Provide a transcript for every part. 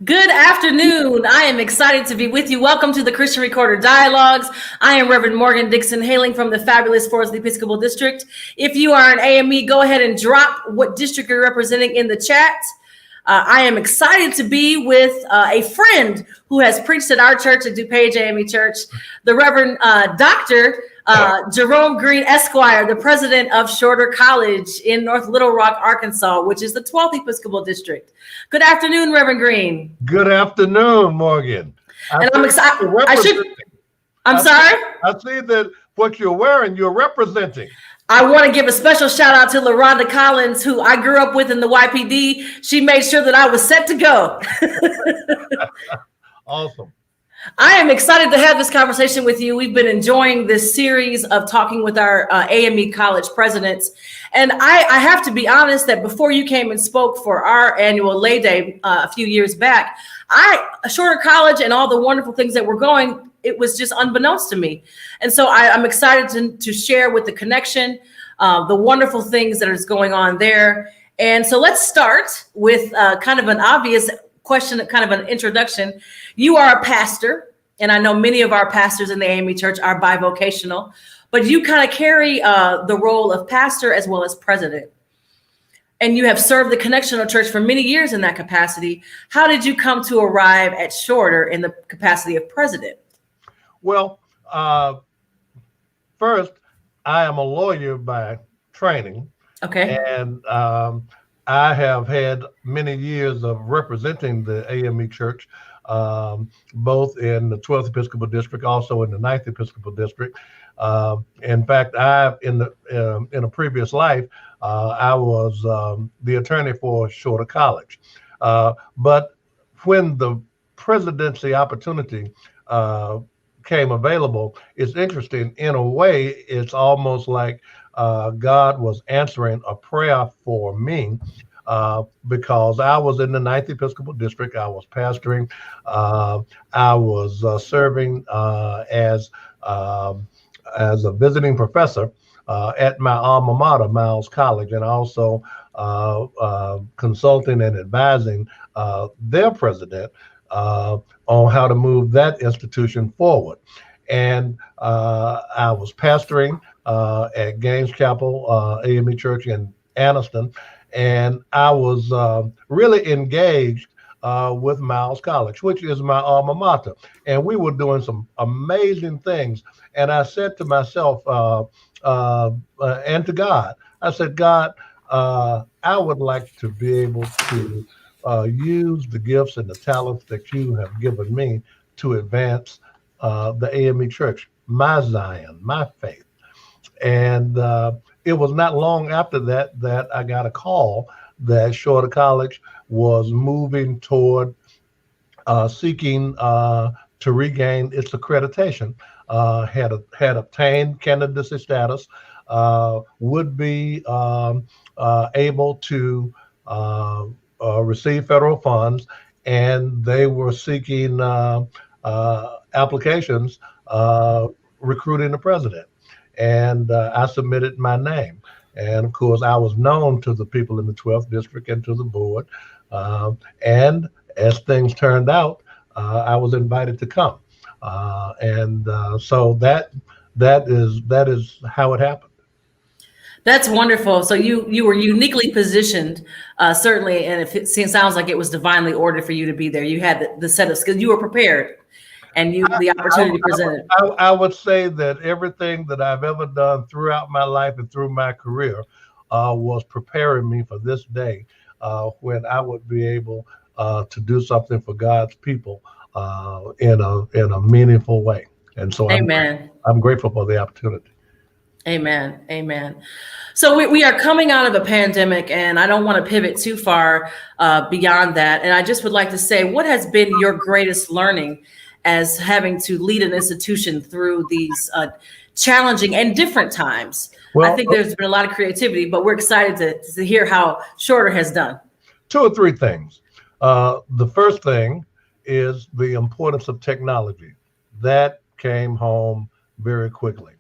Good afternoon. I am excited to be with you. Welcome to the Christian Recorder Dialogues. I am Reverend Morgan Dixon, hailing from the fabulous Forest Episcopal District. If you are an AME, go ahead and drop what district you're representing in the chat. I am excited to be with a friend who has preached at our church at DuPage AME Church, the Reverend Dr. Jerome Green, Esquire, the president of Shorter College in North Little Rock, Arkansas, which is the 12th Episcopal District. Good afternoon, Reverend Green. Good afternoon, Morgan. And I'm excited. I'm sorry? I see that what you're wearing, you're representing. I want to give a special shout out to LaRonda Collins, who I grew up with in the YPD. She made sure that I was set to go. Awesome. I am excited to have this conversation with you. We've been enjoying this series of talking with our AME college presidents. And I have to be honest that before you came and spoke for our annual Lay Day a few years back, Shorter College and all the wonderful things that were going, it was just unbeknownst to me. And so I'm excited to share with the connection, the wonderful things that is going on there. And so let's start with kind of an obvious question, kind of an introduction. You are a pastor, and I know many of our pastors in the AME Church are bivocational, but you kind of carry the role of pastor as well as president. And you have served the Connectional Church for many years in that capacity. How did you come to arrive at Shorter in the capacity of president? Well, first, I am a lawyer by training. Okay. And I have had many years of representing the AME Church, both in the 12th Episcopal District, also in the 9th Episcopal District. In fact, in a previous life, I was the attorney for Shorter College. But when the presidency opportunity came available, it's interesting. In a way, it's almost like God was answering a prayer for me because I was in the 9th Episcopal District. I was pastoring. I was serving as a visiting professor at my alma mater, Miles College, and also consulting and advising their president on how to move that institution forward. And I was pastoring at Gaines Chapel, AME Church in Anniston, and I was really engaged with Miles College, which is my alma mater. And we were doing some amazing things. And I said to myself and to God, I said, God, I would like to be able to use the gifts and the talents that you have given me to advance the AME Church, my Zion, my faith. And it was not long after that I got a call that Shorter College was moving toward seeking to regain its accreditation, had obtained candidacy status, would be able to receive federal funds, and they were seeking applications recruiting the president. And I submitted my name. And of course, I was known to the people in the 12th District and to the board. And as things turned out, I was invited to come. So that is how it happened. That's wonderful. So you were uniquely positioned, certainly, and it sounds like it was divinely ordered for you to be there. You had the set of skills. You were prepared. And the opportunity presented. I would say that everything that I've ever done throughout my life and through my career was preparing me for this day when I would be able to do something for God's people in a meaningful way. And so Amen. I'm grateful for the opportunity. Amen. Amen. So we are coming out of a pandemic, and I don't want to pivot too far beyond that. And I just would like to say, what has been your greatest learning as having to lead an institution through these challenging and different times? Well, I think there's been a lot of creativity, but we're excited to hear how Shorter has done. 2 or 3 things. The first thing is the importance of technology. That came home very quickly.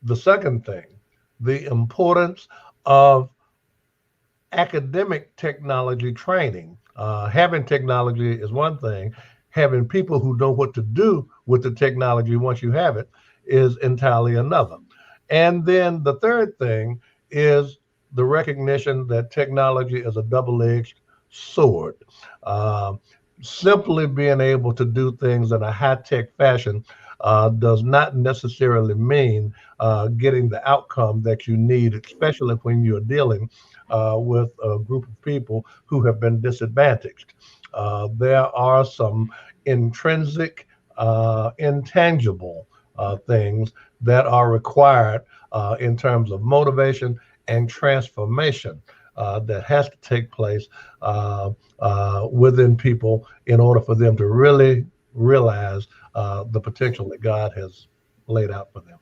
The second thing, the importance of academic technology training Having technology is one thing. Having people who know what to do with the technology once you have it is entirely another. And then the third thing is the recognition that technology is a double-edged sword. Uh, Simply being able to do things in a high-tech fashion does not necessarily mean getting the outcome that you need, especially when you're dealing with a group of people who have been disadvantaged. There are some intrinsic, intangible things that are required in terms of motivation and transformation that has to take place within people in order for them to really realize the potential that God has laid out for them.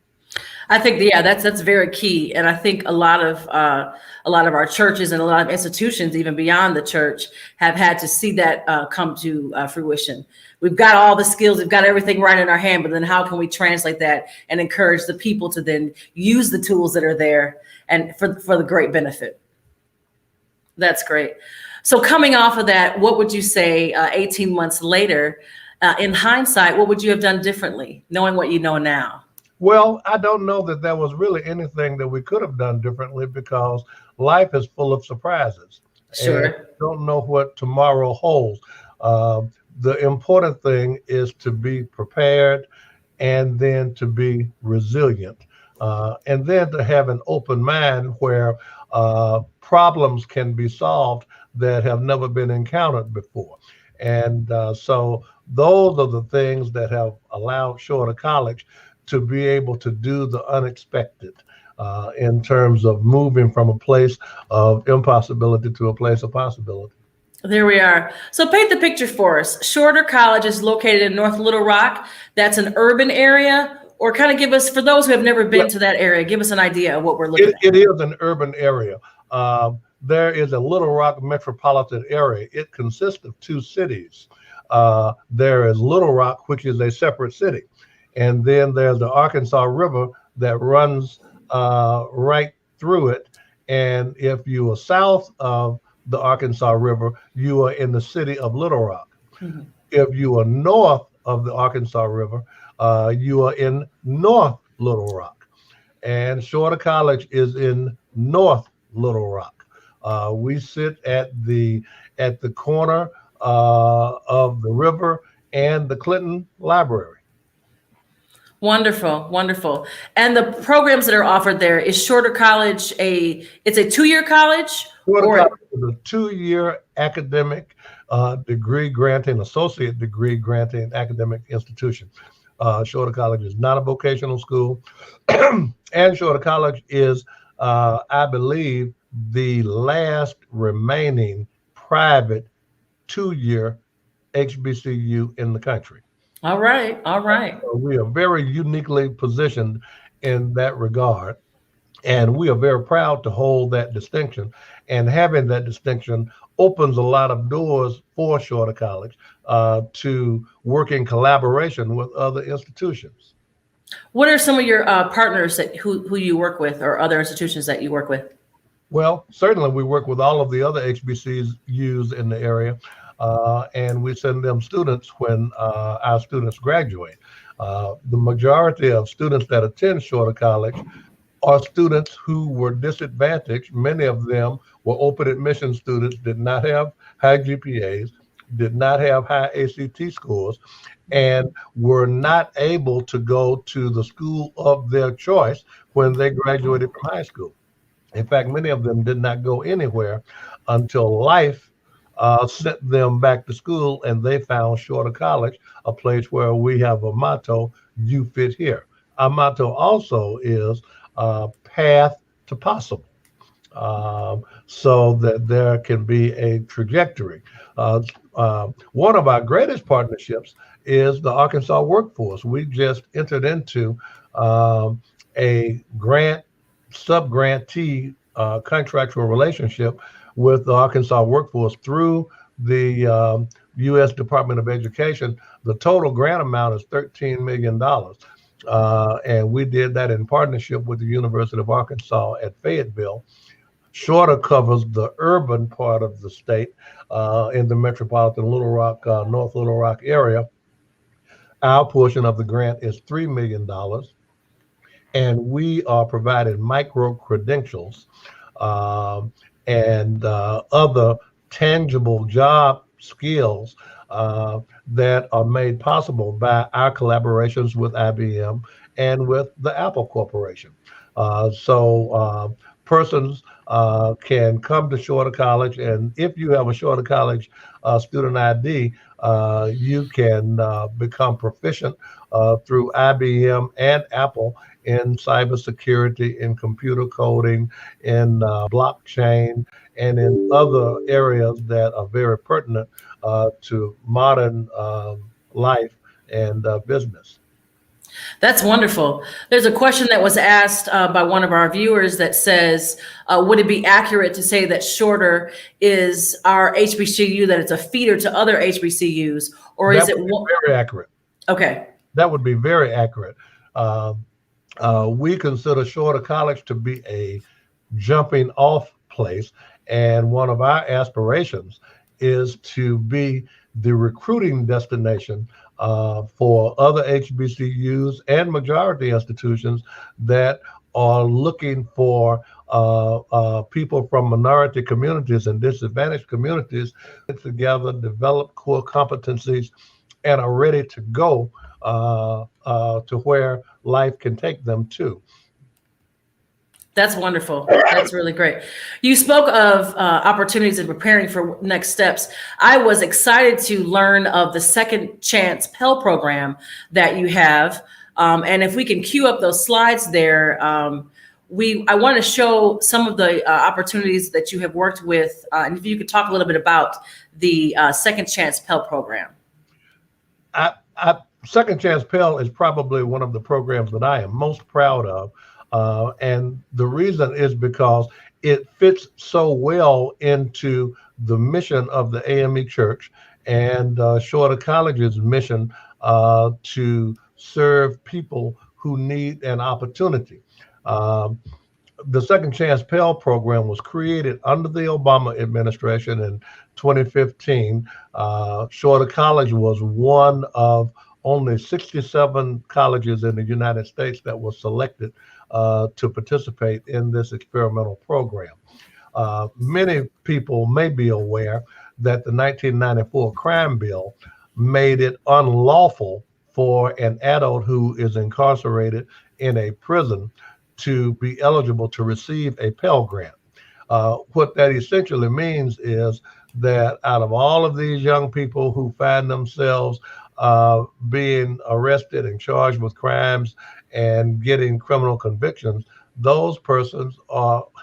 I think, yeah, that's very key, and I think a lot of our churches and a lot of institutions, even beyond the church, have had to see that come to fruition. We've got all the skills, we've got everything right in our hand, but then how can we translate that and encourage the people to then use the tools that are there and for the great benefit? That's great. So coming off of that, what would you say 18 months later, in hindsight, what would you have done differently, knowing what you know now? Well, I don't know that there was really anything that we could have done differently because life is full of surprises. Sure. And don't know what tomorrow holds. The important thing is to be prepared and then to be resilient. And then to have an open mind where problems can be solved that have never been encountered before. And so those are the things that have allowed Shorter College to be able to do the unexpected in terms of moving from a place of impossibility to a place of possibility. There we are. So paint the picture for us. Shorter College is located in North Little Rock. That's an urban area, or kind of give us, for those who have never been to that area, give us an idea of what we're looking at. It is an urban area. There is a Little Rock metropolitan area. It consists of two cities. There is Little Rock, which is a separate city. And then there's the Arkansas River that runs right through it. And if you are south of the Arkansas River, you are in the city of Little Rock. Mm-hmm. If you are north of the Arkansas River, you are in North Little Rock. And Shorter College is in North Little Rock. We sit at the corner of the river and the Clinton Library. Wonderful, wonderful. And the programs that are offered there, is Shorter College it's a 2-year college? Shorter College is a 2-year academic degree granting, associate degree granting academic institution. Shorter College is not a vocational school. And Shorter College is, I believe, the last remaining private 2-year HBCU in the country. All right, all right. We are very uniquely positioned in that regard, and we are very proud to hold that distinction. And having that distinction opens a lot of doors for Shorter College to work in collaboration with other institutions. What are some of your partners who you work with, or other institutions that you work with? Well, certainly we work with all of the other HBCUs in the area. And we send them students when our students graduate. The majority of students that attend Shorter College are students who were disadvantaged. Many of them were open admission students, did not have high GPAs, did not have high ACT scores, and were not able to go to the school of their choice when they graduated from high school. In fact, many of them did not go anywhere until life sent them back to school, and they found Shorter College a place where we have a motto, "You fit here." Our motto also is path to possible, so that there can be a trajectory. One of our greatest partnerships is the Arkansas Workforce. We just entered into a sub-grantee contractual relationship with the Arkansas Workforce through the U.S. Department of Education. The total grant amount is $13 million. And we did that in partnership with the University of Arkansas at Fayetteville. Shorter covers the urban part of the state in the metropolitan Little Rock, North Little Rock area. Our portion of the grant is $3 million, and we are providing micro credentials and other tangible job skills that are made possible by our collaborations with IBM and with the Apple Corporation. So persons can come to Shorter College, and if you have a Shorter College student ID, you can become proficient through IBM and Apple in cybersecurity, in computer coding, in blockchain, and in other areas that are very pertinent to modern life and business. That's wonderful. There's a question that was asked by one of our viewers that says, would it be accurate to say that Shorter is our HBCU, that it's a feeder to other HBCUs, or is it very accurate? Okay. That would be very accurate. We consider Shorter College to be a jumping off place, and one of our aspirations is to be the recruiting destination for other HBCUs and majority institutions that are looking for people from minority communities and disadvantaged communities together, develop core competencies, and are ready to go to where life can take them to. That's wonderful. That's really great. You spoke of opportunities and preparing for next steps. I was excited to learn of the Second Chance Pell program that you have. And if we can cue up those slides there, I want to show some of the opportunities that you have worked with. And if you could talk a little bit about the Second Chance Pell program. Second Chance Pell is probably one of the programs that I am most proud of. And the reason is because it fits so well into the mission of the AME Church and Shorter College's mission to serve people who need an opportunity. The Second Chance Pell program was created under the Obama administration in 2015. Shorter College was one of only 67 colleges in the United States that were selected to participate in this experimental program. Many people may be aware that the 1994 crime bill made it unlawful for an adult who is incarcerated in a prison to be eligible to receive a Pell Grant. What that essentially means is that out of all of these young people who find themselves being arrested and charged with crimes and getting criminal convictions, those persons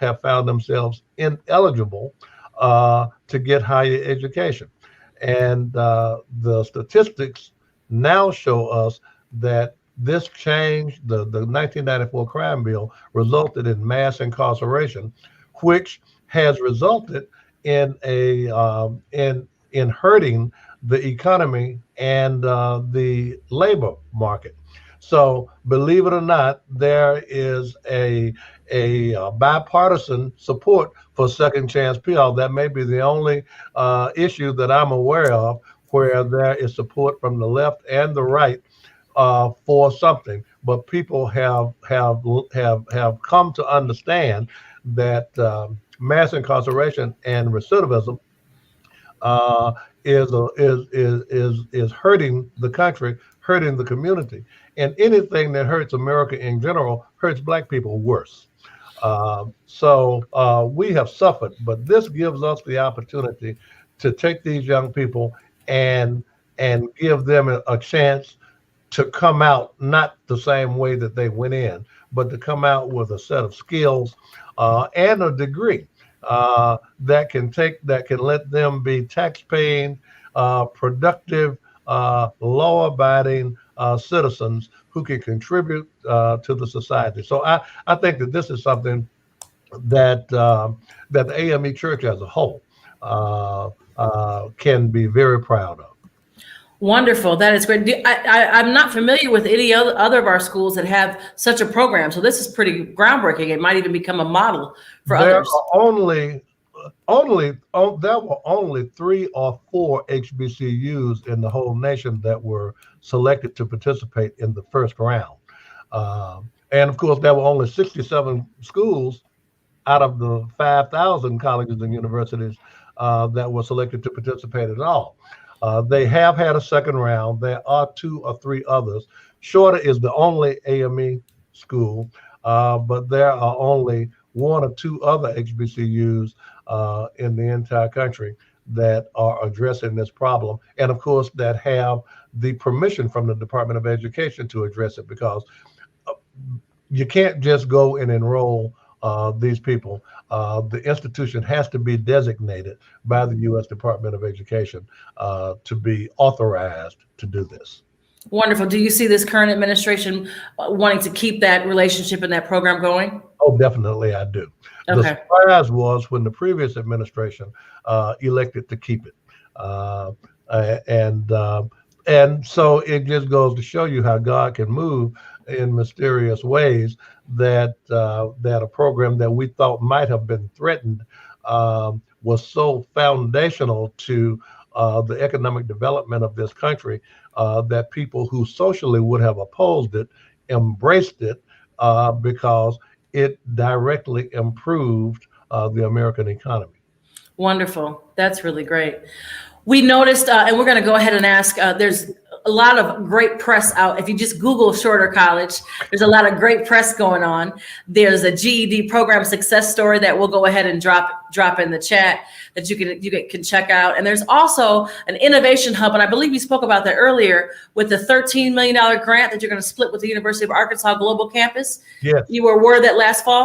have found themselves ineligible to get higher education. And the statistics now show us that this change, the 1994 crime bill, resulted in mass incarceration, which has resulted in hurting the economy and the labor market. So, believe it or not, there is a bipartisan support for Second Chance Pell. That may be the only issue that I'm aware of where there is support from the left and the right for something. But people have come to understand that mass incarceration and recidivism is hurting the country, hurting the community, and anything that hurts America in general hurts Black people worse. So we have suffered, but this gives us the opportunity to take these young people and give them a chance to come out not the same way that they went in, but to come out with a set of skills and a degree that can let them be tax-paying, productive, law-abiding citizens who can contribute to the society. So I think that this is something that the AME Church as a whole can be very proud of. Wonderful. That is great. I'm not familiar with any other of our schools that have such a program. So this is pretty groundbreaking. It might even become a model for There others. are there were only 3 or 4 HBCUs in the whole nation that were selected to participate in the first round. And of course, there were only 67 schools out of the 5,000 colleges and universities that were selected to participate at all. They have had a second round. There are 2 or 3 others. Shorter is the only AME school, but there are only 1 or 2 other HBCUs in the entire country that are addressing this problem. And of course, that have the permission from the Department of Education to address it, because you can't just go and enroll these people. The institution has to be designated by the U.S. Department of Education to be authorized to do this. Wonderful. Do you see this current administration wanting to keep that relationship and that program going? Oh, definitely I do. Okay. The surprise was when the previous administration elected to keep it. And so it just goes to show you how God can move in mysterious ways, that that a program that we thought might have been threatened was so foundational to the economic development of this country that people who socially would have opposed it embraced it because it directly improved the American economy. Wonderful. That's really great. We noticed, and we're going to go ahead and ask, there's a lot of great press out. If you just Google Shorter College, there's a lot of great press going on. There's a GED program success story that we'll go ahead and drop in the chat that you can check out. And there's also an innovation hub, and I believe you spoke about that earlier, with the $13 million grant that you're going to split with the University of Arkansas Global Campus. Yes. You were awarded that last fall?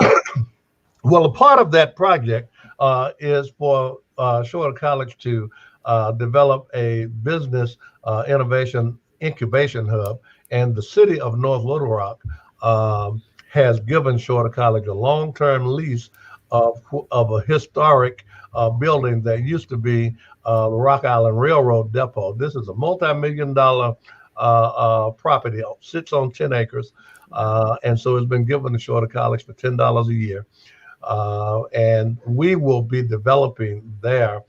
Well, a part of that project is for Shorter College to develop a business innovation incubation hub, and the city of North Little Rock has given Shorter College a long-term lease of a historic building that used to be the Rock Island Railroad Depot. This is a multi-million-dollar property, sits on 10 acres, and so it's been given to Shorter College for $10 a year. And we will be developing there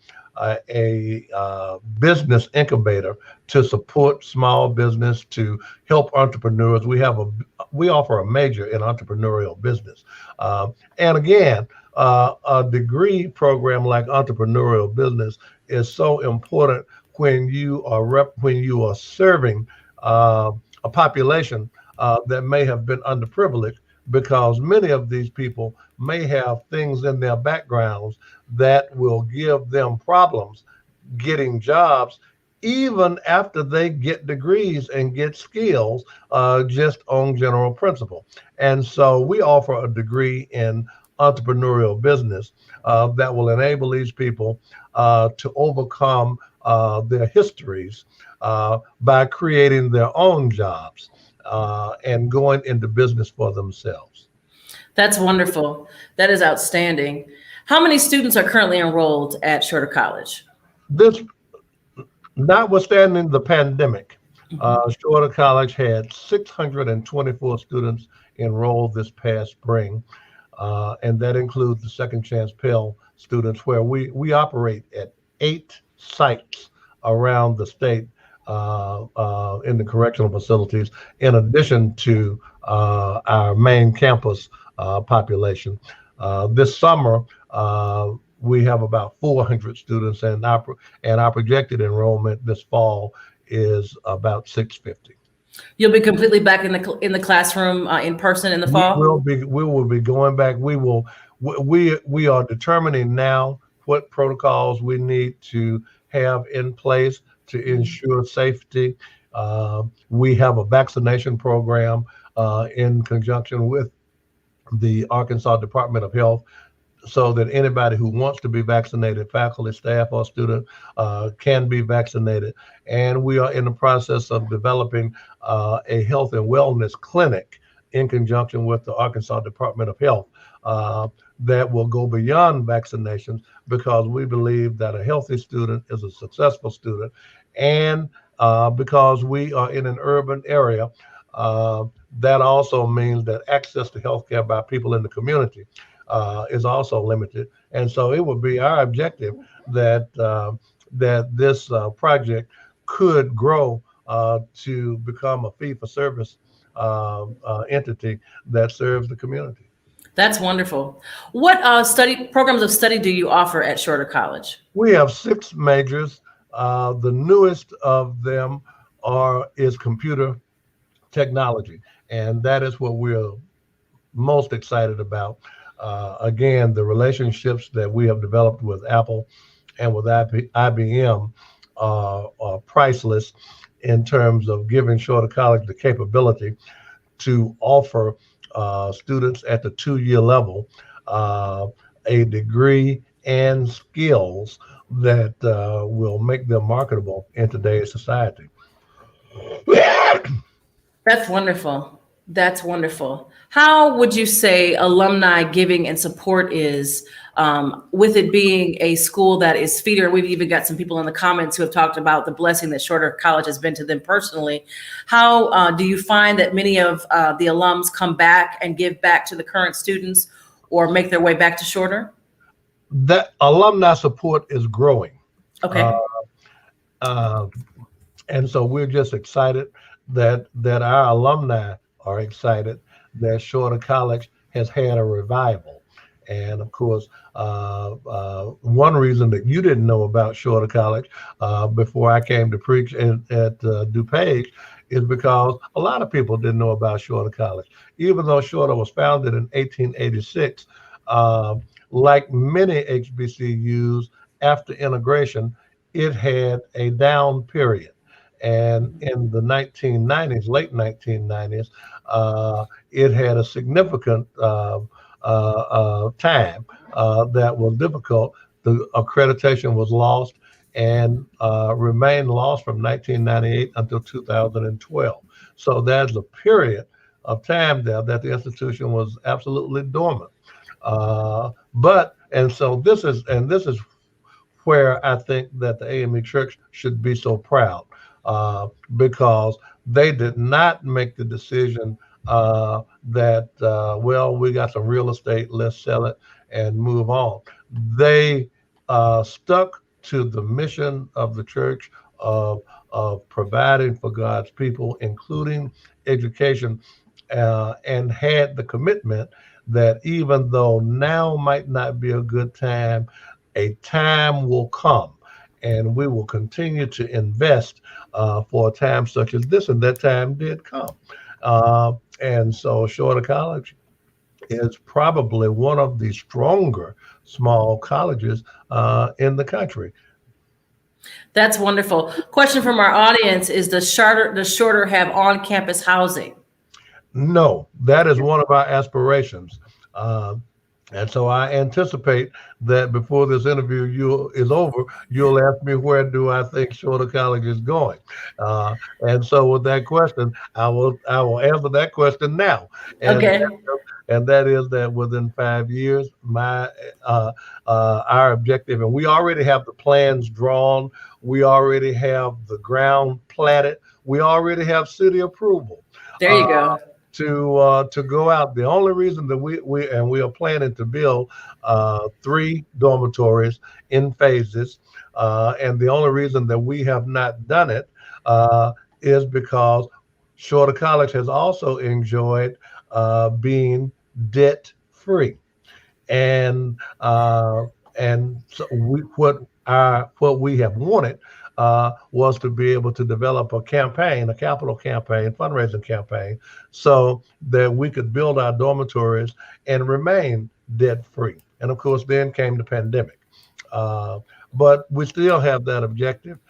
a business incubator to support small business, to help entrepreneurs. We offer a major in entrepreneurial business, and again, a degree program like entrepreneurial business is so important when you are serving a population that may have been underprivileged, because many of these people may have things in their backgrounds that will give them problems getting jobs, even after they get degrees and get skills just on general principle. And so we offer a degree in entrepreneurial business that will enable these people to overcome their histories by creating their own jobs and going into business for themselves. That's wonderful. That is outstanding. How many students are currently enrolled at Shorter College? This, notwithstanding the pandemic, Shorter College had 624 students enrolled this past spring, and that includes the Second Chance Pell students, where we operate at 8 sites around the state in the correctional facilities, in addition to our main campus population. This summer, we have about 400 students, and our projected enrollment this fall is about 650. You'll be completely back in the classroom in person in the fall? We will be going back. We are determining now what protocols we need to have in place to ensure safety. We have a vaccination program in conjunction with the Arkansas Department of Health, so that anybody who wants to be vaccinated, faculty, staff, or student, can be vaccinated. And we are in the process of developing a health and wellness clinic in conjunction with the Arkansas Department of Health that will go beyond vaccinations, because we believe that a healthy student is a successful student, and because we are in an urban area. That also means that access to healthcare by people in the community is also limited. And so it would be our objective that that this project could grow to become a fee-for-service entity that serves the community. That's wonderful. What study programs of study do you offer at Shorter College? We have 6 majors. The newest of them is computer technology, and that is what we're most excited about. Again, the relationships that we have developed with Apple and with IBM are priceless in terms of giving Shorter College the capability to offer students at the 2-year level a degree and skills that will make them marketable in today's society. That's wonderful. That's wonderful. How would you say alumni giving and support is, with it being a school that is feeder? We've even got some people in the comments who have talked about the blessing that Shorter College has been to them personally. How do you find that many of the alums come back and give back to the current students or make their way back to Shorter? That alumni support is growing. Okay. And so we're just excited that our alumni are excited that Shorter College has had a revival. And of course, one reason that you didn't know about Shorter College before I came to preach at DuPage is because a lot of people didn't know about Shorter College. Even though Shorter was founded in 1886, like many HBCUs after integration, it had a down period. And in the 1990s, late 1990s, it had a significant time that was difficult. The accreditation was lost and remained lost from 1998 until 2012. So there's a period of time there that the institution was absolutely dormant. So this is where I think that the AME Church should be so proud. Because they did not make the decision that, well, we got some real estate, let's sell it and move on. They stuck to the mission of the church of providing for God's people, including education, and had the commitment that even though now might not be a good time, a time will come. And we will continue to invest for a time such as this, and that time did come. And so Shorter College is probably one of the stronger small colleges in the country. That's wonderful. Question from our audience is, does Shorter have on-campus housing? No, that is one of our aspirations. And so I anticipate that before this interview is over, you'll ask me, where do I think Shorter College is going? And so with that question, I will answer that question now. Okay. And that is that within 5 years, our objective, and we already have the plans drawn, we already have the ground platted, we already have city approval. There you go. To go out. The only reason that we are planning to build 3 dormitories in phases, and the only reason that we have not done it is because Shorter College has also enjoyed being debt free, and so what we have wanted was to be able to develop a capital campaign, fundraising campaign, so that we could build our dormitories and remain debt free. And of course, then came the pandemic. But we still have that objective.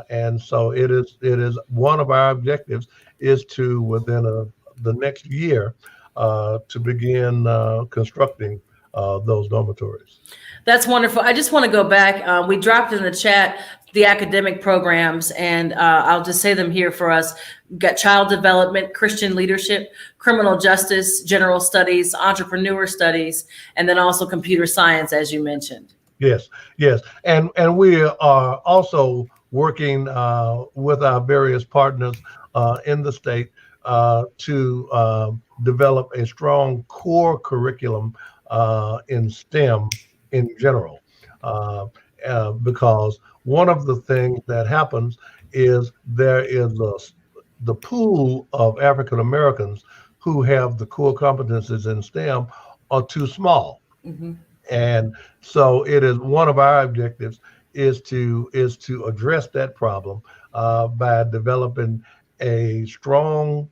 And so it is one of our objectives is to, within the next year, to begin constructing those dormitories. That's wonderful. I just want to go back. We dropped in the chat the academic programs, and I'll just say them here for us. We've got child development, Christian leadership, criminal justice, general studies, entrepreneur studies, and then also computer science, as you mentioned. Yes. And we are also working with our various partners in the state to develop a strong core curriculum in STEM in general. Because one of the things that happens is there is the pool of African Americans who have the core competencies in STEM are too small. Mm-hmm. And so it is one of our objectives is to address that problem by developing a strong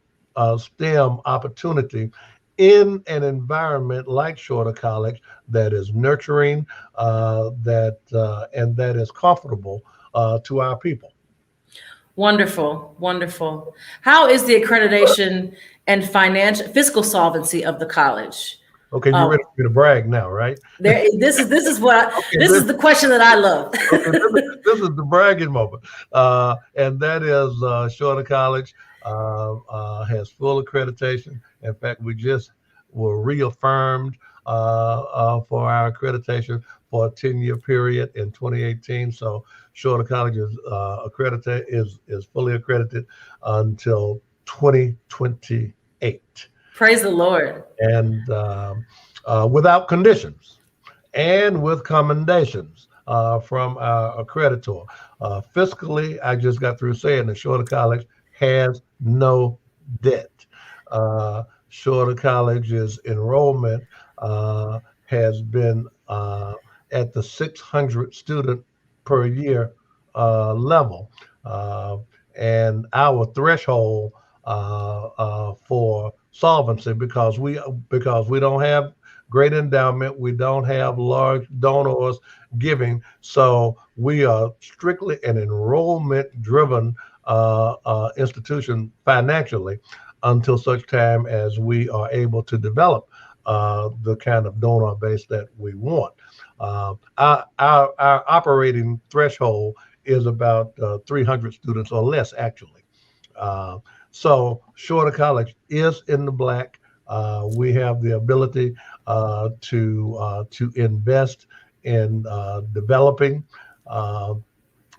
STEM opportunity in an environment like Shorter College that is nurturing, and that is comfortable to our people. Wonderful, wonderful. How is the accreditation and fiscal solvency of the college? Okay, you're ready for me to brag now, right? This is what Okay, this is the question that I love. Okay, this is the bragging moment, and that is Shorter College has full accreditation. In fact, we just were reaffirmed for our accreditation for a 10-year period in 2018. So Shorter College is accredited is fully accredited until 2028. Praise the Lord. And without conditions and with commendations from our accreditor. Fiscally, I just got through saying that Shorter College has no debt. Shorter College's enrollment has been at the 600 student per year level. And our threshold for solvency, because we don't have great endowment, we don't have large donors giving, so we are strictly an enrollment driven institution financially until such time as we are able to develop the kind of donor base that we want. Our operating threshold is about 300 students or less, actually. So Shorter College is in the black. We have the ability to invest in developing.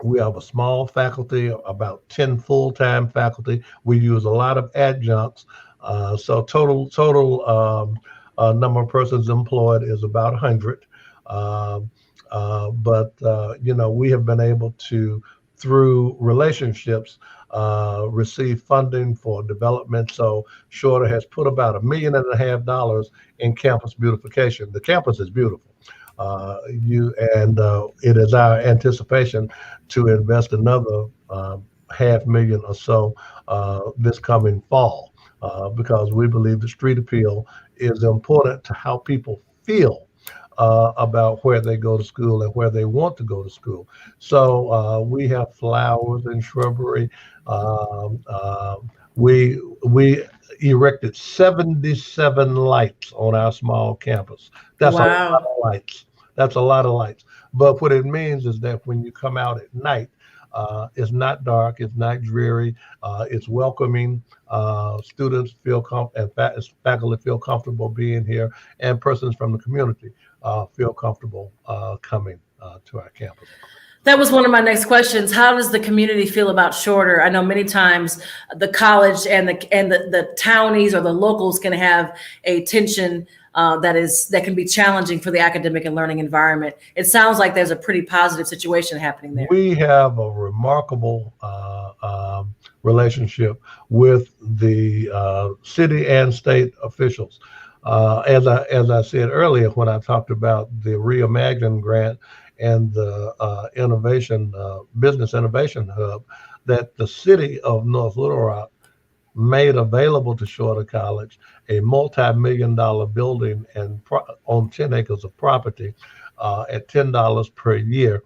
We have a small faculty, about 10 full-time faculty. We use a lot of adjuncts. So total number of persons employed is about 100. But we have been able to, through relationships, receive funding for development. So Shorter has put about $1.5 million in campus beautification. The campus is beautiful. It is our anticipation to invest another $500,000 or so this coming fall, because we believe the street appeal is important to how people feel about where they go to school and where they want to go to school. So we have flowers and shrubbery. We erected 77 lights on our small campus. That's a lot of lights. That's a lot of lights. But what it means is that when you come out at night, it's not dark, it's not dreary, it's welcoming. Students feel and faculty feel comfortable being here, and persons from the community feel comfortable coming to our campus. That was one of my next questions. How does the community feel about Shorter? I know many times the college and the townies or the locals can have a tension that can be challenging for the academic and learning environment. It sounds like there's a pretty positive situation happening there. We have a remarkable relationship with the city and state officials. As I said earlier, when I talked about the Reimagine grant and the business innovation hub that the city of North Little Rock made available to Shorter College, a multi-million-dollar building and on 10 acres of property at $10 per year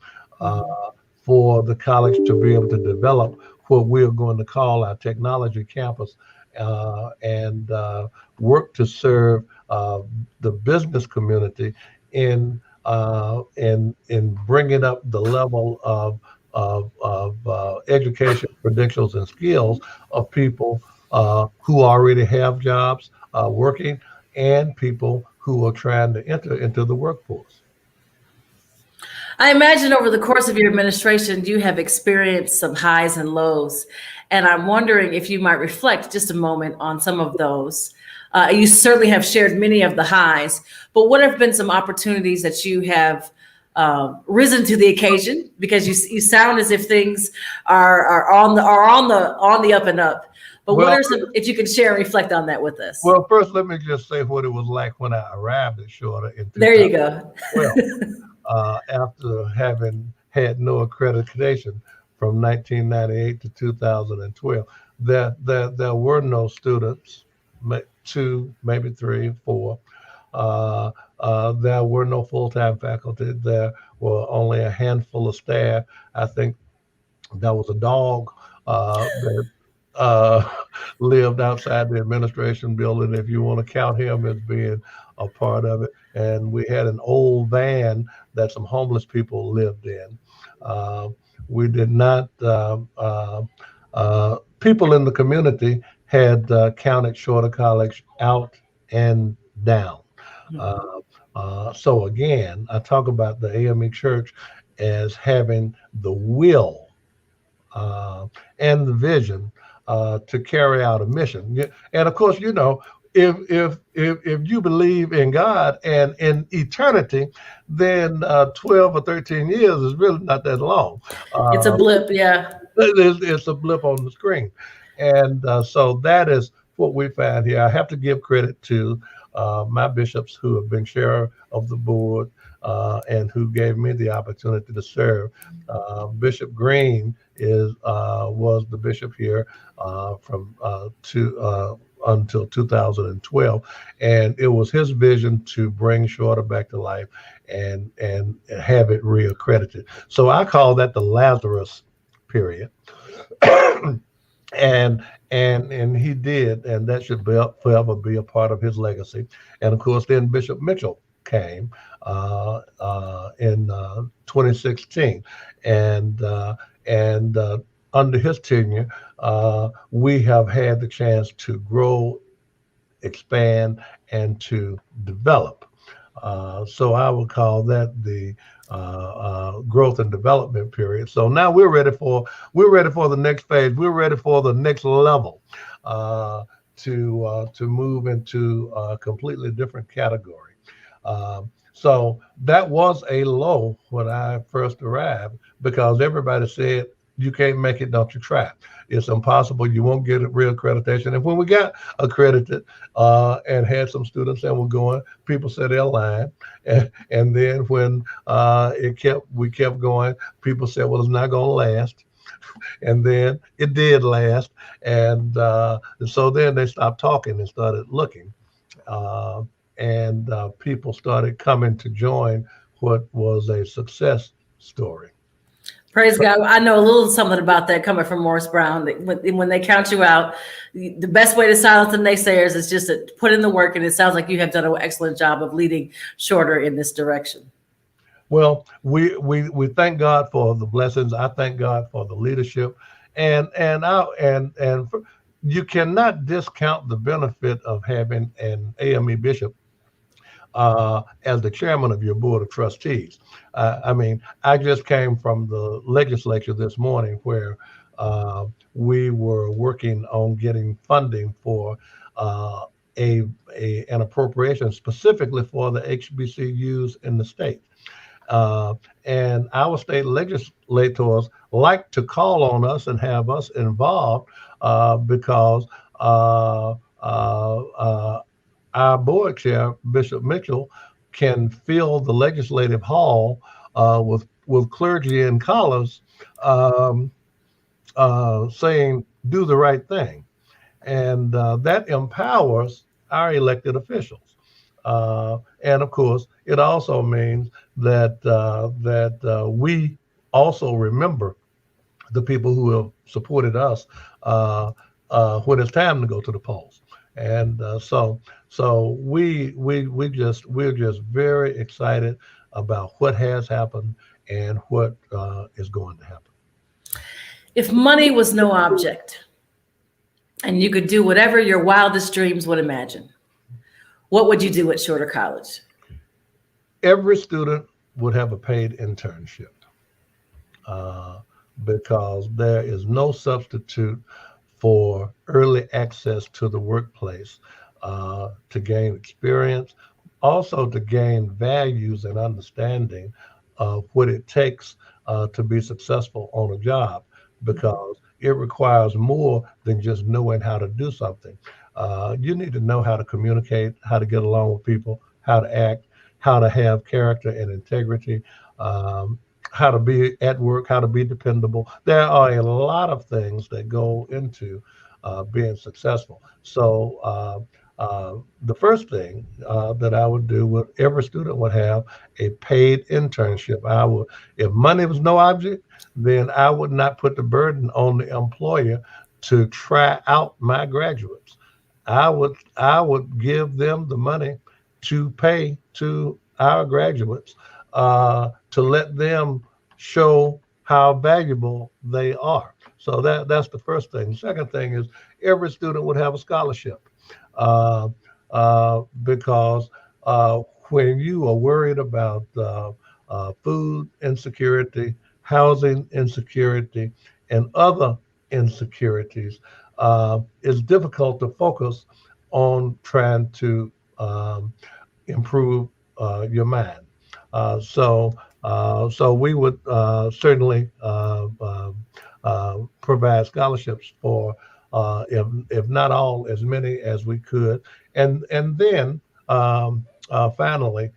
for the college to be able to develop what we're going to call our technology campus and work to serve the business community in bringing up the level of education, credentials, and skills of people who already have jobs working and people who are trying to enter into the workforce. I imagine over the course of your administration, you have experienced some highs and lows. And I'm wondering if you might reflect just a moment on some of those. You certainly have shared many of the highs, but what have been some opportunities that you have risen to the occasion? Because you sound as if things are on the up and up. But what Well, are some, if you can share and reflect on that with us? well, first, let me just say what it was like when I arrived at Shorter in There you go. 2012, after having had no accreditation from 1998 to 2012. There were no students, two, maybe three, four. There were no full-time faculty. There were only a handful of staff. I think there was a dog that uh, lived outside the administration building, if you want to count him as being a part of it. And we had an old van that some homeless people lived in. Uh, we did not, people in the community had counted Shorter College out and down. So again, I talk about the AME Church as having the will and the vision to carry out a mission. And of course, if you believe in God and in eternity, then 12 or 13 years is really not that long. It's a blip, yeah. It's a blip on the screen. And so that is what we found here. I have to give credit to my bishops who have been chair of the board and who gave me the opportunity to serve. Bishop Green was the bishop here from until 2012, and it was his vision to bring Shorter back to life and have it reaccredited. So I call that the Lazarus period. And he did, and that should forever be a part of his legacy. And of course, then Bishop Mitchell came in 2016, and under his tenure, we have had the chance to grow, expand, and to develop. So I would call that the growth and development period. So now we're ready for the next phase. We're ready for the next level to move into a completely different category. So that was a low when I first arrived, because everybody said, you can't make it, don't you try. It's impossible. You won't get a real accreditation. And when we got accredited and had some students that were going, people said they're lying. And then when we kept going, people said, well, it's not going to last. And then it did last. And so then they stopped talking and started looking. And people started coming to join what was a success story. Praise God. I know a little something about that coming from Morris Brown. When they count you out, the best way to silence the naysayers is just to put in the work. And it sounds like you have done an excellent job of leading Shorter in this direction. Well, we thank God for the blessings. I thank God for the leadership, and you cannot discount the benefit of having an AME bishop as the chairman of your board of trustees. I mean, I just came from the legislature this morning where we were working on getting funding for an appropriation specifically for the HBCUs in the state. And our state legislators like to call on us and have us involved because our board chair, Bishop Mitchell, can fill the legislative hall with clergy in collars saying, do the right thing. And that empowers our elected officials. And of course, it also means that we also remember the people who have supported us when it's time to go to the polls. And so we're just very excited about what has happened and what is going to happen. If money was no object and you could do whatever your wildest dreams would imagine, what would you do at Shorter College? Every student would have a paid internship, because there is no substitute for early access to the workplace, to gain experience, also to gain values and understanding of what it takes to be successful on a job, because it requires more than just knowing how to do something. You need to know how to communicate, how to get along with people, how to act, how to have character and integrity, um, how to be at work, how to be dependable. There are a lot of things that go into being successful. So the first thing that I would do, with every student would have a paid internship. I would, if money was no object, then I would not put the burden on the employer to try out my graduates. I would give them the money to pay to our graduates, to let them show how valuable they are. So that's the first thing. The second thing is every student would have a scholarship, uh, because when you are worried about food insecurity, housing insecurity, and other insecurities, it's difficult to focus on trying to improve your mind. So we would certainly provide scholarships for, if not all, as many as we could, and then finally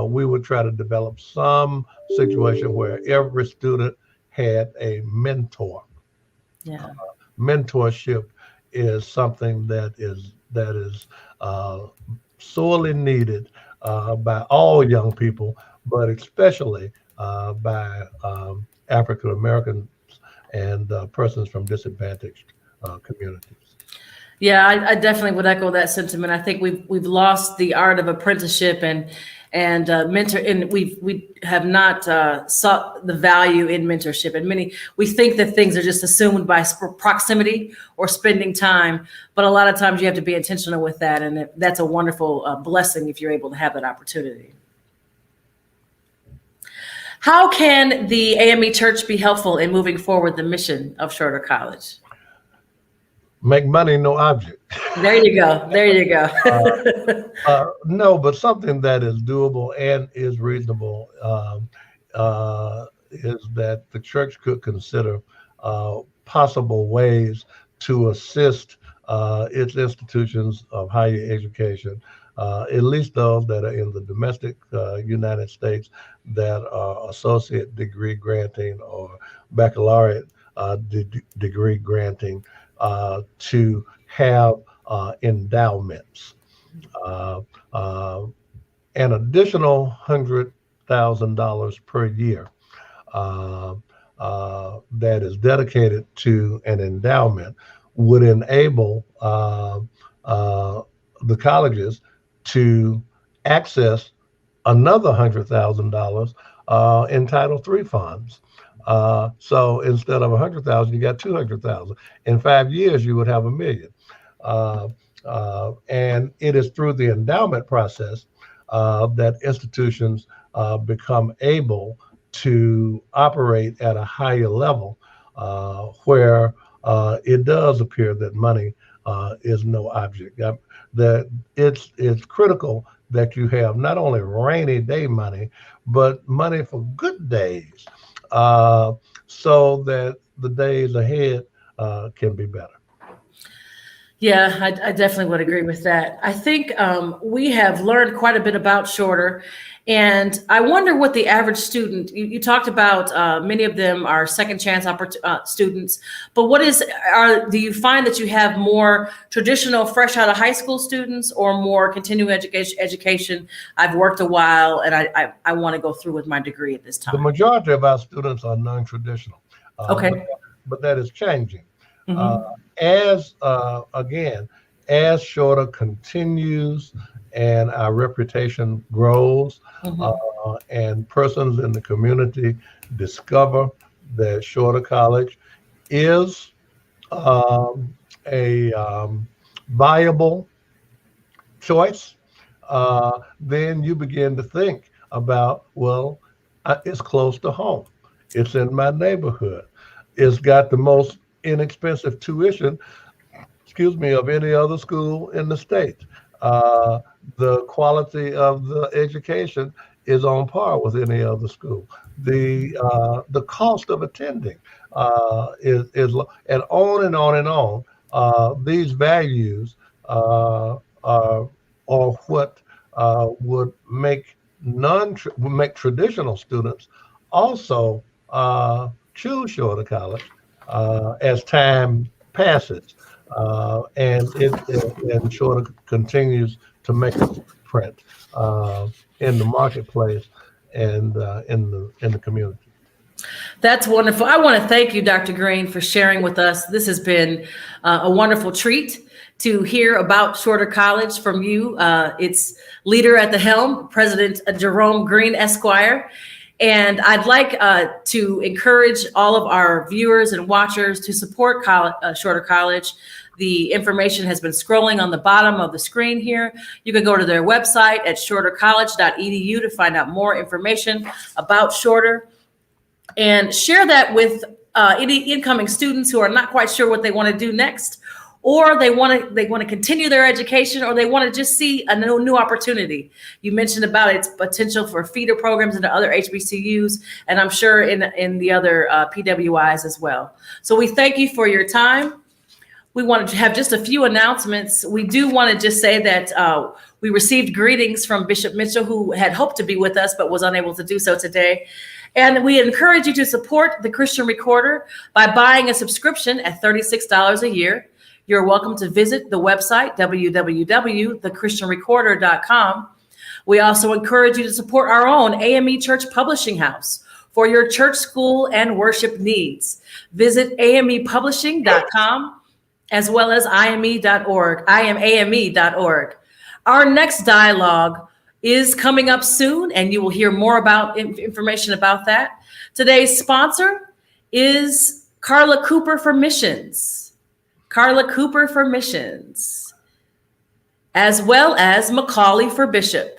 we would try to develop some situation where every student had a mentor. Yeah. Mentorship is something that is uh, sorely needed by all young people, but especially by African Americans and persons from disadvantaged communities. Yeah, I definitely would echo that sentiment. I think we've lost the art of apprenticeship and mentor, and we have not sought the value in mentorship. And many, we think that things are just assumed by proximity or spending time, but a lot of times you have to be intentional with that, and that's a wonderful blessing if you're able to have that opportunity. How can the AME Church be helpful in moving forward the mission of Shorter College? Make money no object. There you go. There you go. No, but something that is doable and is reasonable, is that the church could consider possible ways to assist its institutions of higher education, at least those that are in the domestic United States, that are associate degree granting or baccalaureate degree granting, to have endowments. Uh, uh, an additional $100,000 per year uh, that is dedicated to an endowment would enable the colleges to access another $100,000 in Title III funds. So instead of 100,000, you got 200,000. In 5 years, you would have $1 million. And it is through the endowment process that institutions become able to operate at a higher level, where it does appear that money is no object. That it's critical that you have not only rainy day money, but money for good days, so that the days ahead can be better. Yeah, I definitely would agree with that. I think we have learned quite a bit about Shorter, and I wonder what the average student. You talked about many of them are second chance students, but do you find that you have more traditional fresh out of high school students or more continuing education? I've worked a while and I want to go through with my degree at this The time. majority of our students are non-traditional, Okay. but that is changing. Uh, Hmm. as again, as Shorter continues and our reputation grows, uh, Hmm. and persons in the community discover that Shorter College is um, a viable choice, then you begin to think about, well, It's close to home. It's in my neighborhood. It's got the most inexpensive tuition, of any other school in the state. Uh, the quality of the education is on par with any other school. The cost of attending is and on and on and on. These values are what would make traditional students also choose shorter college as time passes, and shorter continues to make a footprint in the marketplace and in the community. That's wonderful. I want to thank you, Dr. Green, for sharing with us. This has been a wonderful treat to hear about Shorter College from you. Its leader at the helm, President Jerome Green, Esquire. And I'd like to encourage all of our viewers and watchers to support Shorter College. The information has been scrolling on the bottom of the screen here. You can go to their website at shortercollege.edu to find out more information about Shorter, and share that with any incoming students who are not quite sure what they want to do next, or they want to continue their education, or they want to just see a new opportunity. You mentioned about its potential for feeder programs into other HBCUs, and I'm sure in the other PWIs as well. So we thank you for your time. We wanted to have just a few announcements. We do want to just say that we received greetings from Bishop Mitchell, who had hoped to be with us but was unable to do so today. And we encourage you to support the Christian Recorder by buying a subscription at $36 a year. You're welcome to visit the website, www.thechristianrecorder.com. We also encourage you to support our own AME Church Publishing House for your church, school, and worship needs. Visit amepublishing.com as well as IME.org. IMAME.org. Our next dialogue is coming up soon, and you will hear more about information about that. Today's sponsor is Carla Cooper for Missions. Carla Cooper for Missions, as well as Macaulay for Bishop.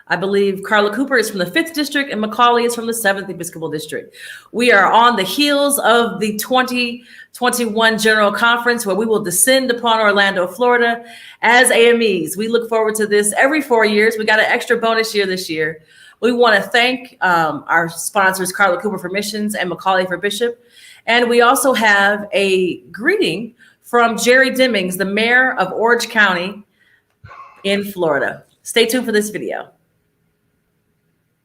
I believe Carla Cooper is from the 5th District and Macaulay is from the 7th Episcopal District. We are on the heels of the 2021 General Conference, where we will descend upon Orlando, Florida as AMEs. We look forward to this every 4 years. We got an extra bonus year this year. We want to thank our sponsors, Carla Cooper for Missions and Macaulay for Bishop. And we also have a greeting from Jerry Demings, the mayor of Orange County in Florida. Stay tuned for this video.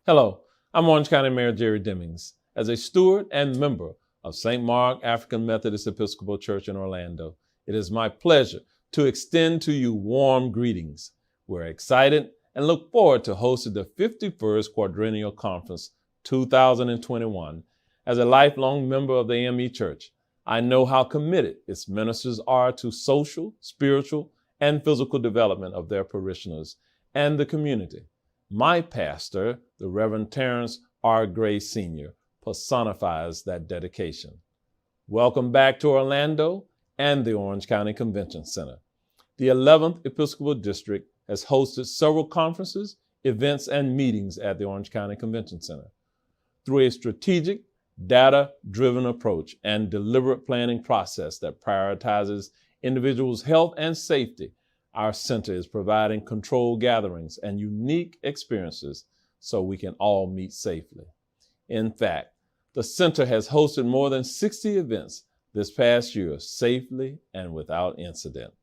Hello, I'm Orange County Mayor Jerry Demings. As a steward and member of St. Mark African Methodist Episcopal Church in Orlando, it is my pleasure to extend to you warm greetings. We're excited and look forward to hosting the 51st Quadrennial Conference 2021. As a lifelong member of the TheAME Church, I know how committed its ministers are to social, spiritual, and physical development of their parishioners and the community. My pastor, the Reverend Terrence R. Gray Sr., personifies that dedication. Welcome back to Orlando and the Orange County Convention Center. The 11th Episcopal District has hosted several conferences, events, and meetings at the Orange County Convention Center. Through a strategic, data-driven approach and deliberate planning process that prioritizes individuals' health and safety, our center is providing controlled gatherings and unique experiences so we can all meet safely. In fact, the center has hosted more than 60 events this past year safely and without incident.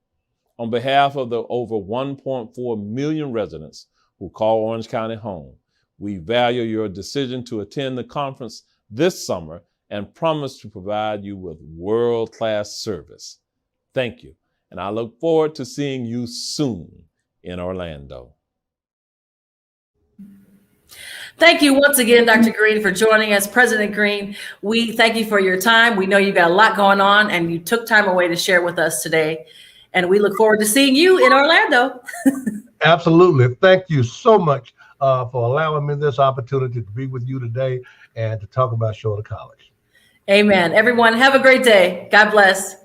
On behalf of the over 1.4 million residents who call Orange County home, we value your decision to attend the conference this summer and promise to provide you with world-class service. Thank you. And I look forward to seeing you soon in Orlando. Thank you once again, Dr. Green, for joining us. President Green, we thank you for your time. We know you've got a lot going on, and you took time away to share with us today. And we look forward to seeing you in Orlando. Absolutely. Thank you so much for allowing me this opportunity to be with you today and to talk about Shorter College. Amen. Everyone, have a great day. God bless.